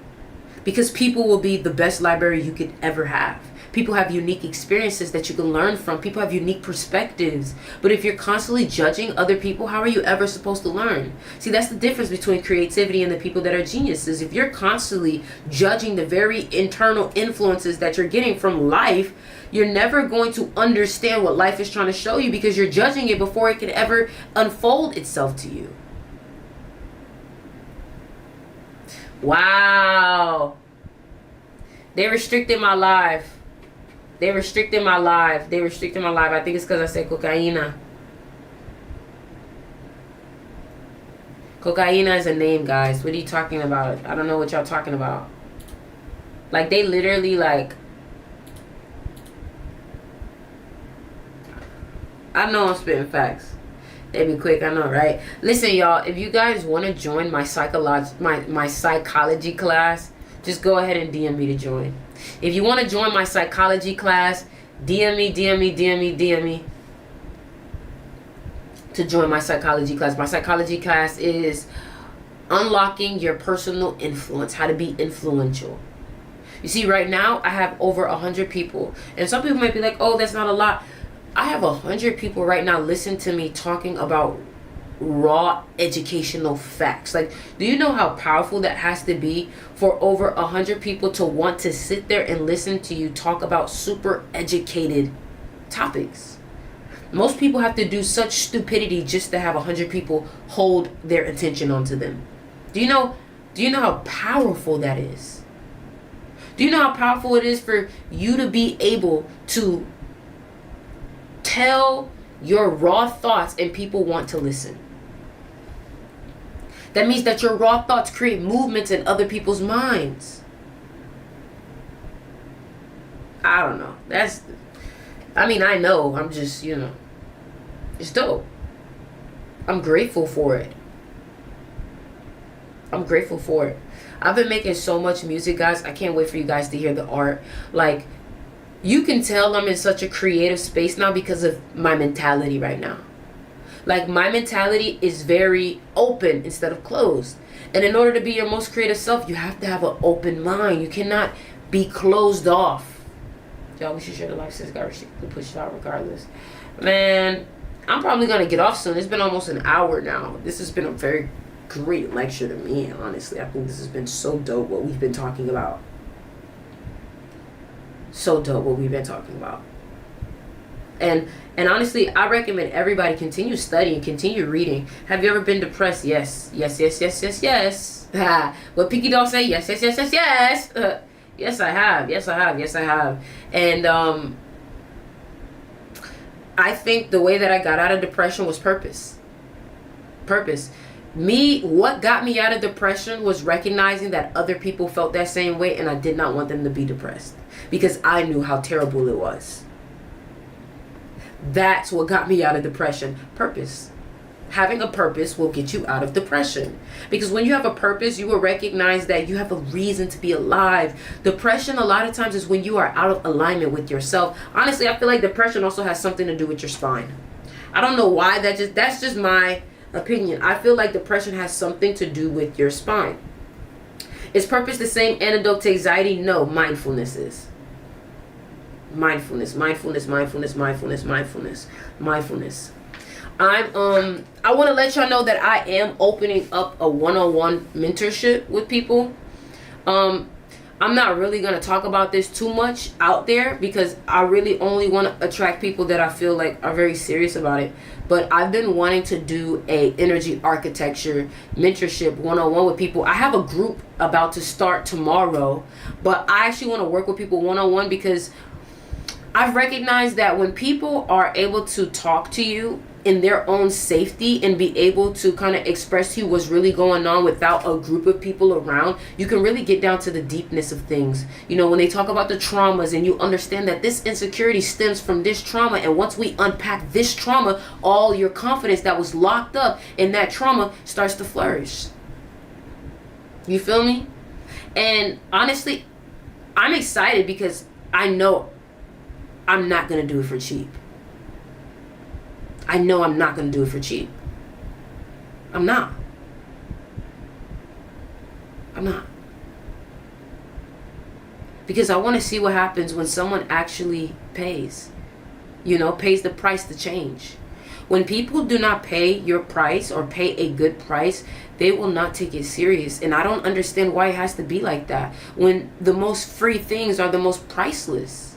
Because people will be the best library you could ever have. People have unique experiences that you can learn from. People have unique perspectives. But if you're constantly judging other people, how are you ever supposed to learn? See, that's the difference between creativity and the people that are geniuses. If you're constantly judging the very internal influences that you're getting from life, you're never going to understand what life is trying to show you, because you're judging it before it can ever unfold itself to you. Wow. They restricted my live. I think it's because I said cocaína. Cocaína is a name, guys. What are you talking about? I don't know what y'all talking about. Like, they literally, like... I know I'm spitting facts. They be quick, I know, right? Listen, y'all, if you guys want to join my psychology class, just go ahead and DM me to join. If you want to join my psychology class, DM me to join my psychology class. My psychology class is unlocking your personal influence, how to be influential. You see, right now, I have over 100 people. And some people might be like, oh, that's not a lot. I have 100 people right now listen to me talking about raw educational facts. Like, do you know how powerful that has to be for over 100 people to want to sit there and listen to you talk about super educated topics? Most people have to do such stupidity just to have 100 people hold their attention onto them. Do you know how powerful that is? Do Do you know how powerful it is for you to be able to tell your raw thoughts and people want to listen? That means that your raw thoughts create movements in other people's minds. I don't know. I know. I'm just, it's dope. I'm grateful for it. I'm grateful for it. I've been making so much music, guys. I can't wait for you guys to hear the art. Like, you can tell I'm in such a creative space now because of my mentality right now. Like, my mentality is very open instead of closed. And in order to be your most creative self, you have to have an open mind. You cannot be closed off. Y'all, we should share the life since God can push it out regardless. Man, I'm probably going to get off soon. It's been almost an hour now. This has been a very great lecture to me, honestly. I think this has been so dope what we've been talking about. So dope what we've been talking about. And honestly, I recommend everybody continue studying, continue reading. Have you ever been depressed? Yes. Yes. What Pinky Doll say? Yes. Yes, I have. And I think the way that I got out of depression was purpose. What got me out of depression was recognizing that other people felt that same way, and I did not want them to be depressed because I knew how terrible it was. That's what got me out of depression. Purpose. Having a purpose will get you out of depression. Because when you have a purpose, you will recognize that you have a reason to be alive. Depression, a lot of times, is when you are out of alignment with yourself. Honestly, I feel like depression also has something to do with your spine. I don't know why. That's just my opinion. I feel like depression has something to do with your spine. Is purpose the same antidote to anxiety? No, mindfulness is. Mindfulness. I want to let y'all know that I am opening up a one-on-one mentorship with people. I'm not really going to talk about this too much out there because I really only want to attract people that I feel like are very serious about it. But I've been wanting to do a energy architecture mentorship one-on-one with people. I have a group about to start tomorrow, but I actually want to work with people one-on-one because I've recognized that when people are able to talk to you in their own safety and be able to kind of express to you what's really going on without a group of people around, you can really get down to the deepness of things. When they talk about the traumas and you understand that this insecurity stems from this trauma, and once we unpack this trauma, all your confidence that was locked up in that trauma starts to flourish. You feel me? And honestly, I'm excited because I know I'm not going to do it for cheap. I know I'm not going to do it for cheap. I'm not. Because I want to see what happens when someone actually pays. Pays the price to change. When people do not pay your price or pay a good price, they will not take it serious. And I don't understand why it has to be like that when the most free things are the most priceless.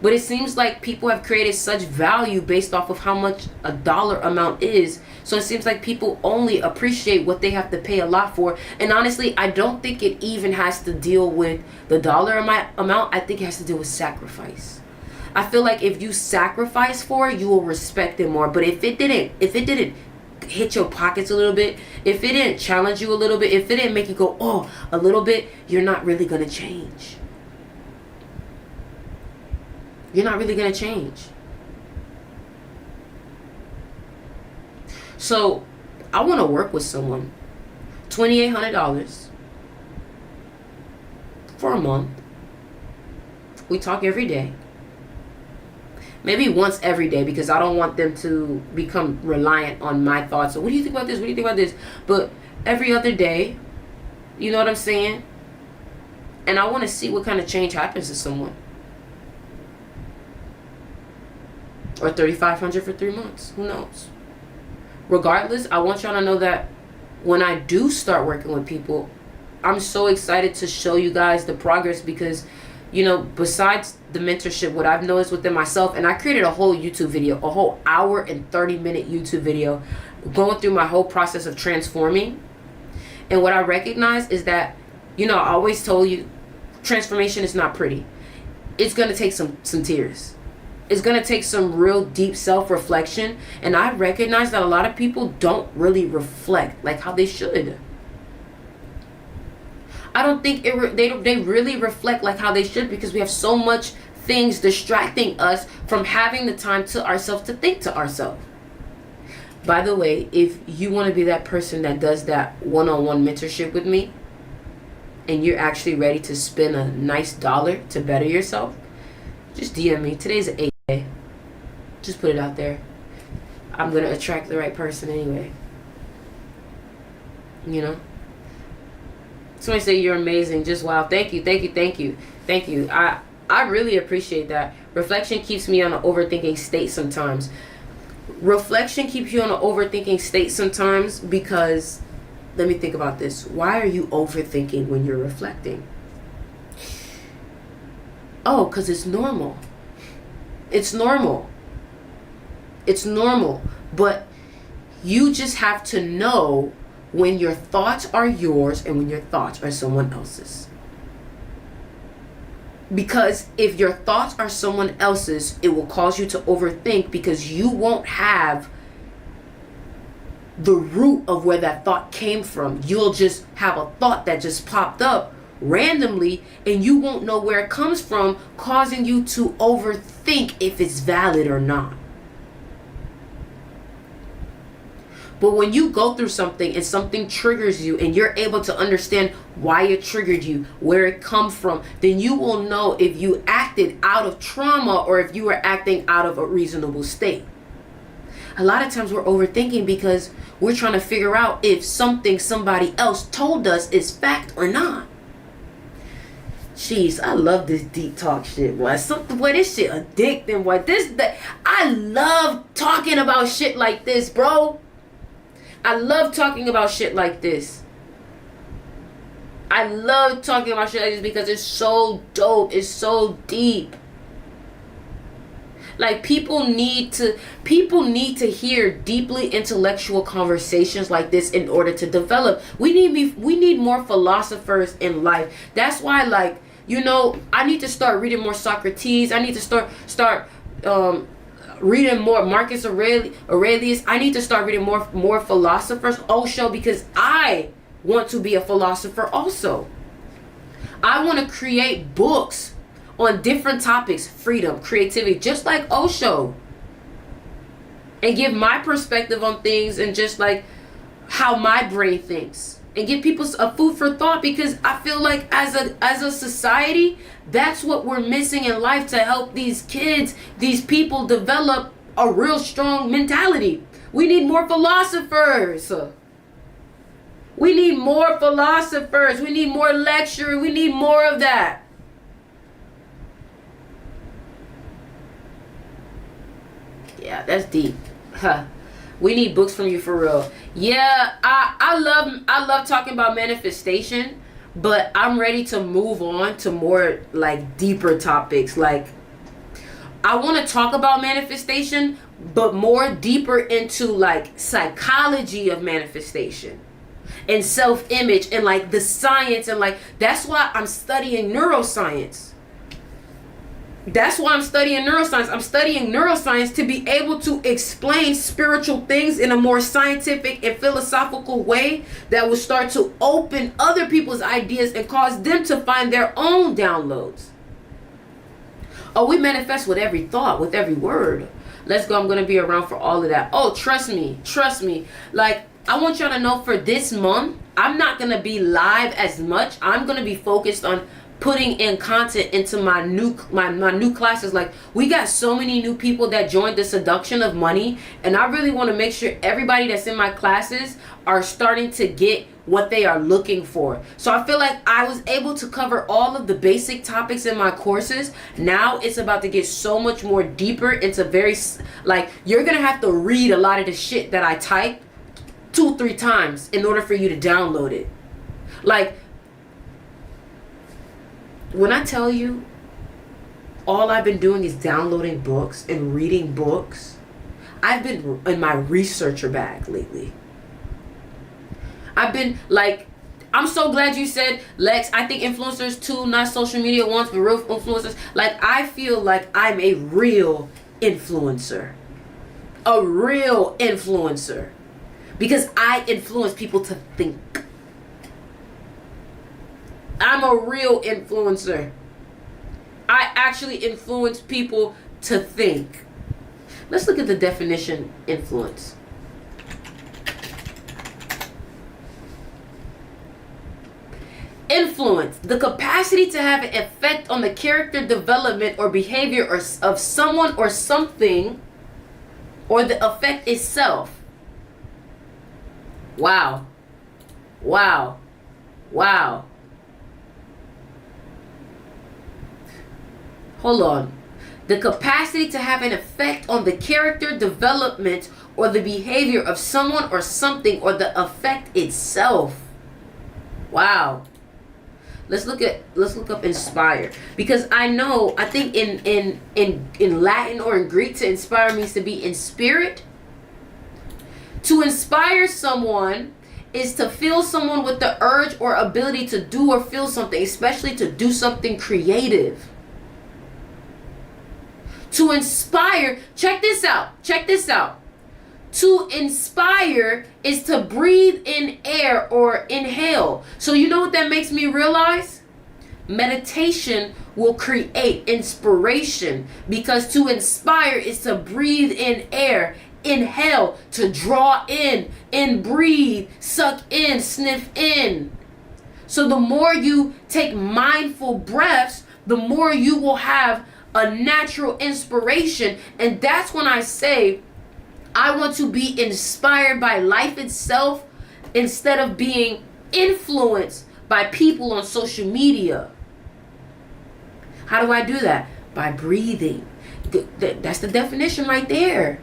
But it seems like people have created such value based off of how much a dollar amount is. So it seems like people only appreciate what they have to pay a lot for. And honestly, I don't think it even has to deal with the dollar amount. I think it has to do with sacrifice. I feel like if you sacrifice for it, you will respect it more. But if it didn't hit your pockets a little bit, if it didn't challenge you a little bit, if it didn't make you go, a little bit, you're not really going to change. You're not really going to change. So, I want to work with someone. $2,800 for a month. We talk every day. Maybe once every day because I don't want them to become reliant on my thoughts. So, what do you think about this? What do you think about this? But every other day, you know what I'm saying? And I want to see what kind of change happens to someone. Or $3,500 for 3 months. Who knows? Regardless, I want y'all to know that when I do start working with people, I'm so excited to show you guys the progress because, besides the mentorship, what I've noticed within myself, and I created a whole YouTube video, a whole hour and 30-minute YouTube video going through my whole process of transforming. And what I recognize is that, I always told you, transformation is not pretty. It's going to take some tears. It's going to take some real deep self-reflection. And I recognize that a lot of people don't really reflect like how they should. I don't think they really reflect like how they should, because we have so much things distracting us from having the time to ourselves to think to ourselves. By the way, if you want to be that person that does that one-on-one mentorship with me, and you're actually ready to spend a nice dollar to better yourself, just DM me. Today's an 8th day. Just put it out there. I'm going to attract the right person anyway. You know? Somebody say you're amazing. Just wow. Thank you. Thank you. Thank you. Thank you. I really appreciate that. Reflection keeps me on an overthinking state sometimes. Reflection keeps you on an overthinking state sometimes because, let me think about this. Why are you overthinking when you're reflecting? Oh, because it's normal. It's normal. It's normal. But you just have to know when your thoughts are yours and when your thoughts are someone else's. Because if your thoughts are someone else's, it will cause you to overthink, because you won't have the root of where that thought came from. You'll just have a thought that just popped up randomly, and you won't know where it comes from, causing you to overthink if it's valid or not. But when you go through something and something triggers you and you're able to understand why it triggered you, where it comes from, then you will know if you acted out of trauma or if you were acting out of a reasonable state. A lot of times we're overthinking because we're trying to figure out if something somebody else told us is fact or not. Jeez, I love this deep talk shit, boy. Boy, this shit addicting, boy. I love talking about shit like this, bro. I love talking about shit like this. I love talking about shit like this because it's so dope. It's so deep. Like, people need to hear deeply intellectual conversations like this in order to develop. We need more philosophers in life. That's why, like, you know, I need to start reading more Socrates. I need to start reading more Marcus Aurelius. I need to start reading more philosophers, Osho, because I want to be a philosopher also. I want to create books on different topics, freedom, creativity, just like Osho, and give my perspective on things and just like how my brain thinks, and give people a food for thought, because I feel like as a society, that's what we're missing in life to help these kids, these people develop a real strong mentality. We need more philosophers. We need more philosophers. We need more lecturing. We need more of that. Yeah, that's deep. Huh. We need books from you for real. Yeah, I love talking about manifestation, but I'm ready to move on to more like deeper topics. Like, I want to talk about manifestation, but more deeper into like psychology of manifestation and self-image and like the science, and like that's why I'm studying neuroscience. I'm studying neuroscience to be able to explain spiritual things in a more scientific and philosophical way that will start to open other people's ideas and cause them to find their own downloads. Oh, we manifest with every thought, with every word. Let's go. I'm going to be around for all of that. Oh, trust me. Like, I want y'all to know, for this month, I'm not going to be live as much. I'm going to be focused on putting in content into my new classes. Like, we got so many new people that joined the seduction of money, and I really want to make sure everybody that's in my classes are starting to get what they are looking for. So I feel like I was able to cover all of the basic topics in my courses. Now it's about to get so much more deeper into like, you're gonna have to read a lot of the shit that I type 2-3 times in order for you to download it. Like, when I tell you all I've been doing is downloading books and reading books, I've been in my researcher bag lately. I've been like, I'm so glad you said, Lex, I think influencers too, not social media ones, but real influencers. Like, I feel like I'm a real influencer. A real influencer. Because I influence people to think. I'm a real influencer. I actually influence people to think. Let's look at the definition, influence. Influence, the capacity to have an effect on the character development or behavior of someone or something, or the effect itself. Wow. Wow. Wow. Hold on. The capacity to have an effect on the character development or the behavior of someone or something, or the effect itself. Wow. Let's look up inspire, because I think in Latin or in Greek, to inspire means to be in spirit. To inspire someone is to fill someone with the urge or ability to do or feel something, especially to do something creative. To inspire, check this out. To inspire is to breathe in air or inhale. So you know what that makes me realize? Meditation will create inspiration, because to inspire is to breathe in air, inhale, to draw in, breathe, suck in, sniff in. So the more you take mindful breaths, the more you will have a natural inspiration. And that's when I say, I want to be inspired by life itself instead of being influenced by people on social media. How do I do that? By breathing. That's the definition right there.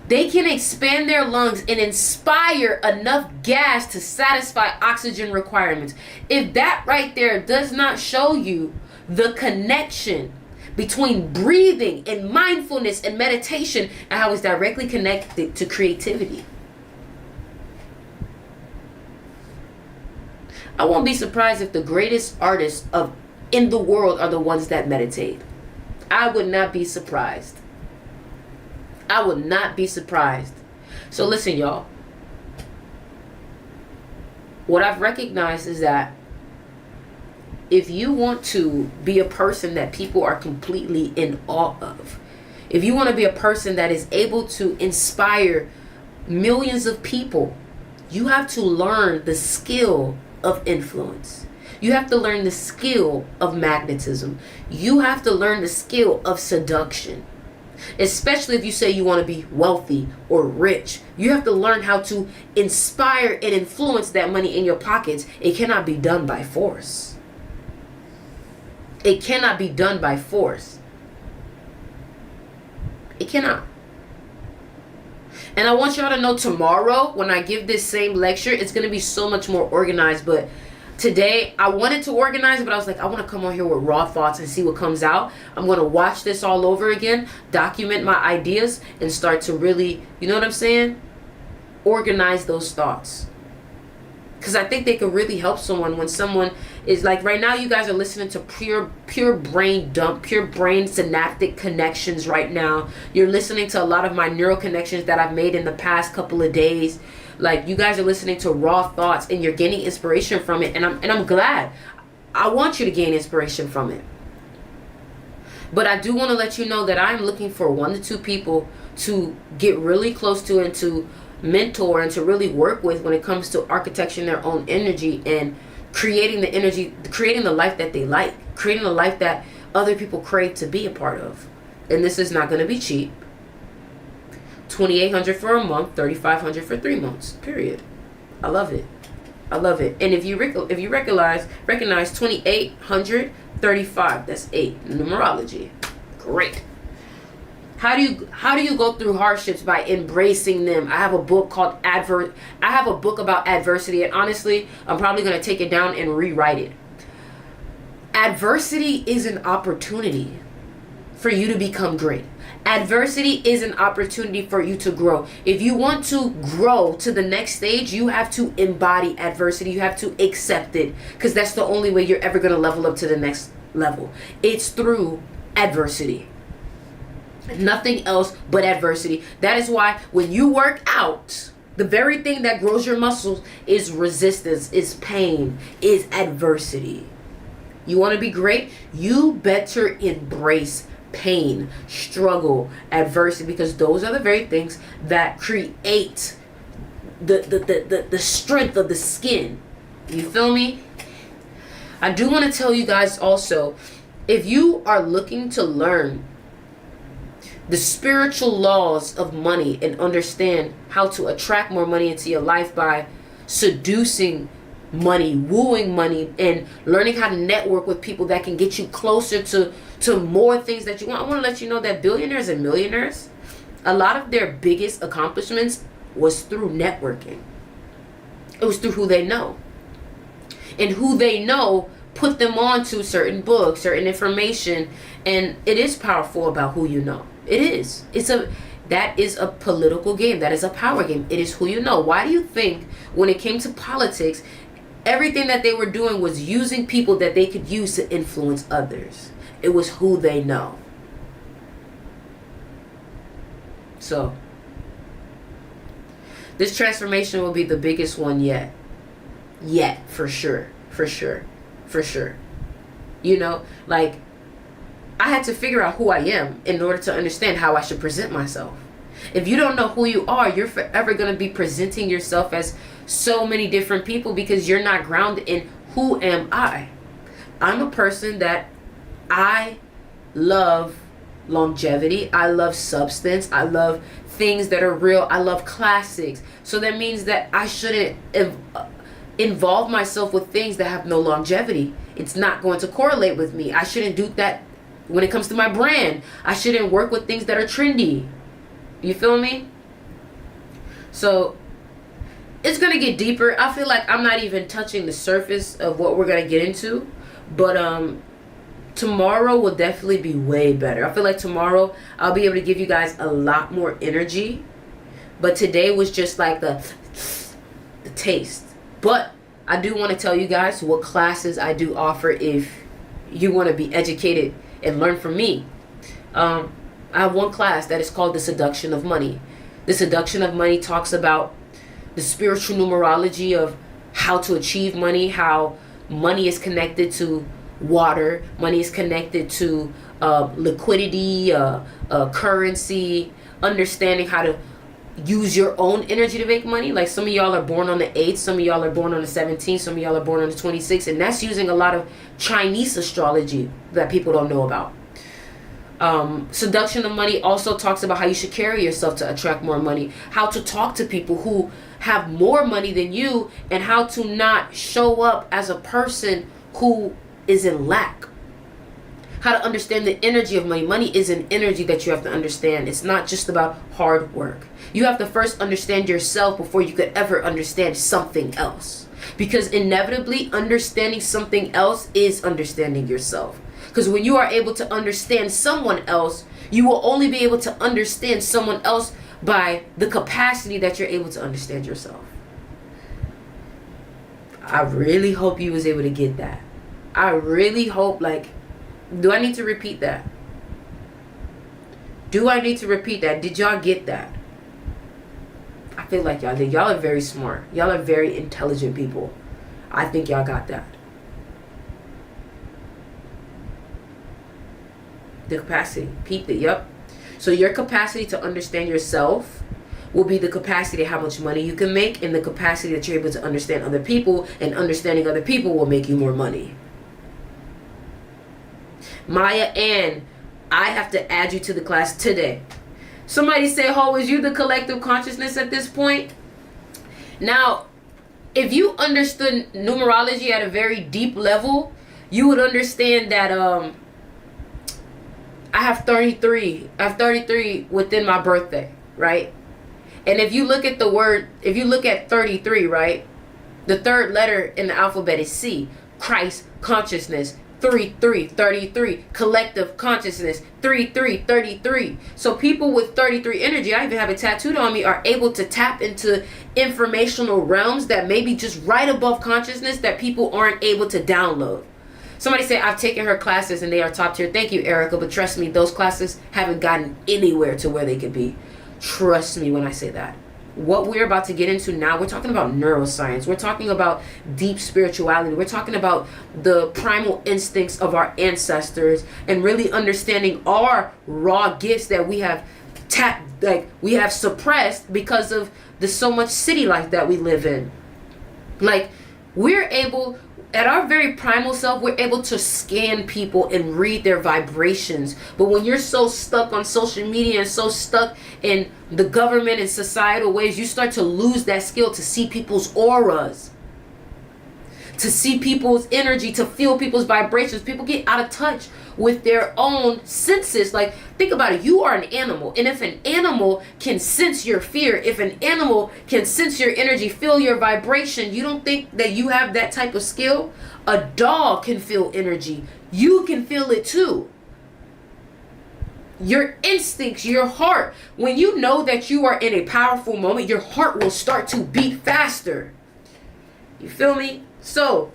They can expand their lungs and inspire enough gas to satisfy oxygen requirements. If that right there does not show you the connection between breathing and mindfulness and meditation, and how it's directly connected to creativity, I won't be surprised if the greatest artists in the world are the ones that meditate. I would not be surprised. I would not be surprised. So listen, y'all. What I've recognized is that if you want to be a person that people are completely in awe of, if you want to be a person that is able to inspire millions of people, you have to learn the skill of influence. You have to learn the skill of magnetism. You have to learn the skill of seduction. Especially if you say you want to be wealthy or rich. You have to learn how to inspire and influence that money in your pockets. It cannot be done by force. It cannot be done by force. It cannot. And I want y'all to know, tomorrow when I give this same lecture, it's going to be so much more organized. But today I wanted to organize, but I was like, I want to come on here with raw thoughts and see what comes out. I'm going to watch this all over again, document my ideas, and start to really, you know what I'm saying? Organize those thoughts. Because I think they could really help someone when someone is like, right now you guys are listening to pure brain dump, pure brain synaptic connections right now. You're listening to a lot of my neural connections that I've made in the past couple of days. Like, you guys are listening to raw thoughts and you're gaining inspiration from it. And I'm glad. I want you to gain inspiration from it. But I do want to let you know that I'm looking for 1 to 2 people to get really close to and to mentor and to really work with when it comes to architecting their own energy and creating the energy, creating the life that they like, creating the life that other people crave to be a part of. And this is not going to be cheap. $2,800 for a month, $3,500 for 3 months. Period. I love it. I love it. And if you recognize 2,800, 35. That's 8. Numerology. Great. How do you go through hardships? By embracing them. I have a book called I have a book about adversity, and honestly, I'm probably going to take it down and rewrite it. Adversity is an opportunity for you to become great. Adversity is an opportunity for you to grow. If you want to grow to the next stage, you have to embody adversity. You have to accept it, because that's the only way you're ever going to level up to the next level. It's through adversity. Nothing else but adversity. That is why when you work out, the very thing that grows your muscles is resistance, is pain, is adversity. You want to be great? You better embrace pain, struggle, adversity, because those are the very things that create the strength of the skin. You feel me? I do want to tell you guys also, if you are looking to learn the spiritual laws of money and understand how to attract more money into your life by seducing money, wooing money, and learning how to network with people that can get you closer to more things that you want. I want to let you know that billionaires and millionaires, a lot of their biggest accomplishments was through networking. It was through who they know. And who they know put them on to certain books, certain information, and it is powerful about who you know. It is. That is a political game. That is a power game. It is who you know. Why do you think when it came to politics, everything that they were doing was using people that they could use to influence others? It was who they know. So, this transformation will be the biggest one yet. Yet, for sure. For sure. For sure. You know, like, I had to figure out who I am in order to understand how I should present myself. If you don't know who you are, you're forever going to be presenting yourself as so many different people, because you're not grounded in who am I. I'm a person that I love longevity. I love substance. I love things that are real. I love classics. So that means that I shouldn't involve myself with things that have no longevity. It's not going to correlate with me. I shouldn't do that when it comes to my brand. I shouldn't work with things that are trendy. You feel me? So it's going to get deeper. I feel like I'm not even touching the surface of what we're going to get into. But tomorrow will definitely be way better. I feel like tomorrow I'll be able to give you guys a lot more energy. But today was just like the taste. But I do want to tell you guys what classes I do offer if you want to be educated and learn from me. I have one class that is called The Seduction of Money. The Seduction of Money talks about the spiritual numerology of how to achieve money, how money is connected to water, money is connected to liquidity, currency, understanding how to use your own energy to make money. Like, some of y'all are born on the 8th, some of y'all are born on the 17th, some of y'all are born on the 26th, and that's using a lot of Chinese astrology that people don't know about. Seduction of Money also talks about how you should carry yourself to attract more money, how to talk to people who have more money than you, and how to not show up as a person who is in lack. How to understand the energy of money. Money is an energy that you have to understand. It's not just about hard work. You have to first understand yourself before you could ever understand something else. Because inevitably, understanding something else is understanding yourself. Because when you are able to understand someone else, you will only be able to understand someone else by the capacity that you're able to understand yourself. I really hope you was able to get that. I really hope, like, do I need to repeat that? Do I need to repeat that? Did y'all get that? I feel like y'all did. Y'all are very smart. Y'all are very intelligent people. I think y'all got that. The capacity. Peep it. Yep. So your capacity to understand yourself will be the capacity of how much money you can make, and the capacity that you're able to understand other people, and understanding other people will make you more money. Maya Ann, I have to add you to the class today. Somebody say, Ho, is you the collective consciousness at this point? Now, if you understood numerology at a very deep level, you would understand that I have 33. I have 33 within my birthday, right? And if you look at the word, if you look at 33, right? The third letter in the alphabet is C. Christ consciousness. 33. Collective consciousness, 33. So people with 33 energy, I even have it tattooed on me, are able to tap into informational realms that may be just right above consciousness that people aren't able to download. Somebody say, I've taken her classes and they are top tier. Thank you, Erica. But trust me, those classes haven't gotten anywhere to where they could be. Trust me when I say that. What we're about to get into now, we're talking about neuroscience. We're talking about deep spirituality. We're talking about the primal instincts of our ancestors and really understanding our raw gifts that we have we have suppressed because of the so much city life that we live in. Like, we're able, at our very primal self, we're able to scan people and read their vibrations. But when you're so stuck on social media and so stuck in the government and societal ways, you start to lose that skill to see people's auras, to see people's energy, to feel people's vibrations. People get out of touch with their own senses. Like, think about it. You are an animal. And if an animal can sense your fear, if an animal can sense your energy, feel your vibration, you don't think that you have that type of skill? A dog can feel energy. You can feel it too. Your instincts, your heart. When you know that you are in a powerful moment, your heart will start to beat faster. You feel me? So,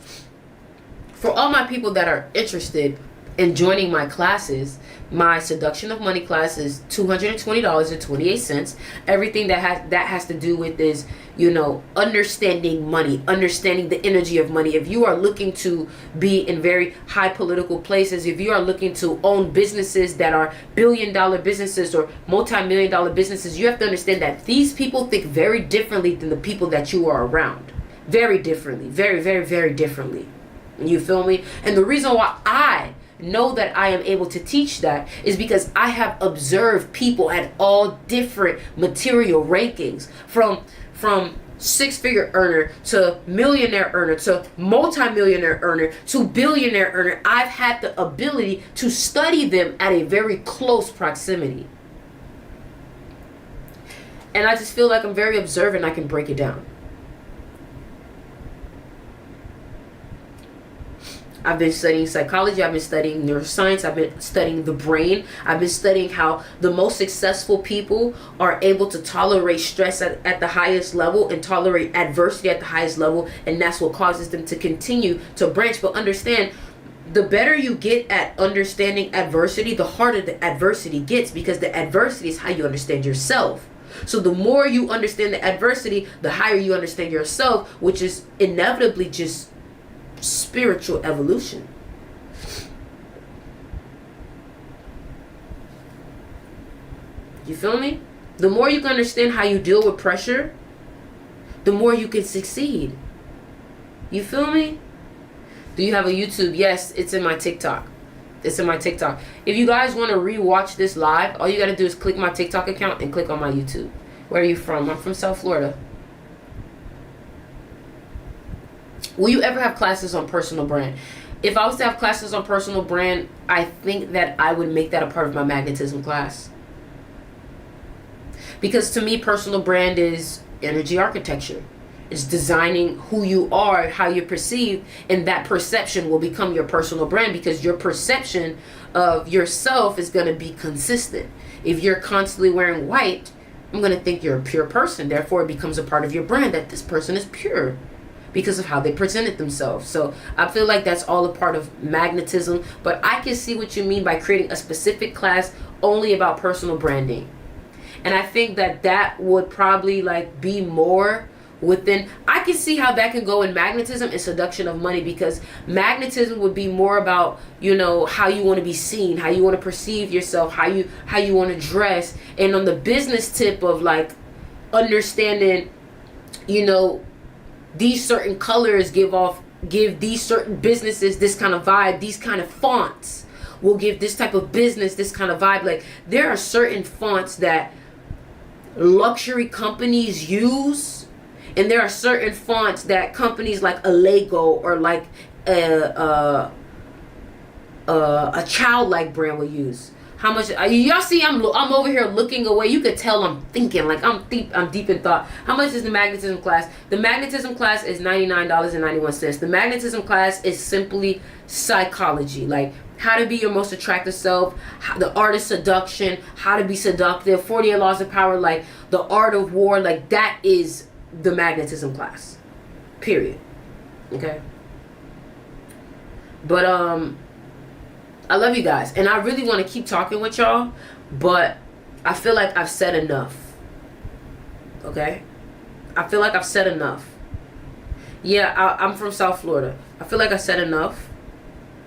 for all my people that are interested in joining my classes, my Seduction of Money class is $220.28. Everything that has to do with is, understanding money, understanding the energy of money. If you are looking to be in very high political places, if you are looking to own businesses that are billion-dollar businesses or multi-million-dollar businesses, you have to understand that these people think very differently than the people that you are around. Very differently. Very, very, very differently. You feel me? And the reason why I know that I am able to teach that is because I have observed people at all different material rankings, from six-figure earner to millionaire earner to multi-millionaire earner to billionaire earner. I've had the ability to study them at a very close proximity. And I just feel like I'm very observant. I can break it down. I've been studying psychology. I've been studying neuroscience. I've been studying the brain. I've been studying how the most successful people are able to tolerate stress at the highest level and tolerate adversity at the highest level. And that's what causes them to continue to branch. But understand, the better you get at understanding adversity, the harder the adversity gets, because the adversity is how you understand yourself. So the more you understand the adversity, the higher you understand yourself, which is inevitably just spiritual evolution. You feel me? The more you can understand how you deal with pressure, the more you can succeed. You feel me? Do you have a YouTube? Yes, it's in my TikTok. It's in my TikTok. If you guys want to re-watch this live, all you got to do is click my TikTok account and click on my YouTube. Where are you from? I'm from South Florida. Will you ever have classes on personal brand? If I was to have classes on personal brand, I think that I would make that a part of my magnetism class. Because to me, personal brand is energy architecture. It's designing who you are, how you're perceived, and that perception will become your personal brand, because your perception of yourself is going to be consistent. If you're constantly wearing white, I'm going to think you're a pure person. Therefore, it becomes a part of your brand that this person is pure, because of how they presented themselves. So I feel like that's all a part of magnetism. But I can see what you mean by creating a specific class only about personal branding. And I think that that would probably be more within. I can see how that can go in magnetism and seduction of money, because magnetism would be more about, how you want to be seen, how you want to perceive yourself, how you want to dress. And on the business tip of understanding, these certain colors give these certain businesses this kind of vibe. These kind of fonts will give this type of business this kind of vibe. There are certain fonts that luxury companies use, and there are certain fonts that companies like a Lego or a childlike brand will use. How much? Y'all see, I'm over here looking away. You could tell I'm thinking, like I'm deep in thought. How much is the magnetism class? The magnetism class is $99.91. The magnetism class is simply psychology, like how to be your most attractive self, the art of seduction, how to be seductive, 48 laws of power, like the art of war. Like that is the magnetism class. Period. Okay. But I love you guys, and I really want to keep talking with y'all, but I feel like I've said enough. Okay? I feel like I've said enough. Yeah, I'm from South Florida. I feel like I said enough.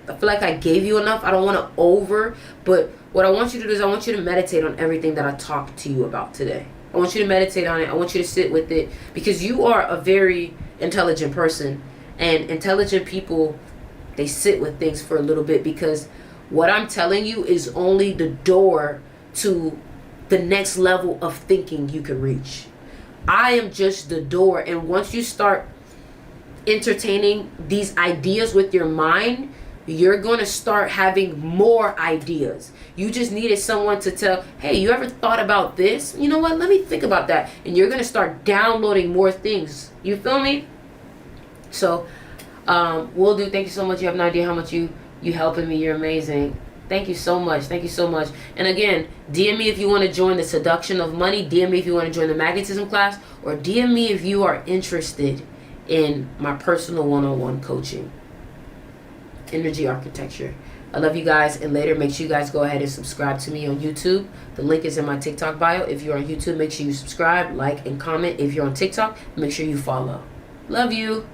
I feel like I gave you enough. I don't want to but what I want you to do is I want you to meditate on everything that I talked to you about today. I want you to meditate on it. I want you to sit with it, because you are a very intelligent person, and intelligent people, they sit with things for a little bit, because what I'm telling you is only the door to the next level of thinking you can reach. I am just the door, and once you start entertaining these ideas with your mind, you're going to start having more ideas. You just needed someone to tell, hey, you ever thought about this? You know what? Let me think about that. And you're going to start downloading more things. You feel me? So, will do. Thank you so much. You have no idea how much you helping me. You're amazing. Thank you so much. Thank you so much. And again, DM me if you want to join the seduction of money. DM me if you want to join the magnetism class. Or DM me if you are interested in my personal one-on-one coaching. Energy architecture. I love you guys, and later make sure you guys go ahead and subscribe to me on YouTube. The link is in my TikTok bio. If you're on YouTube, make sure you subscribe, like, and comment. If you're on TikTok, make sure you follow. Love you.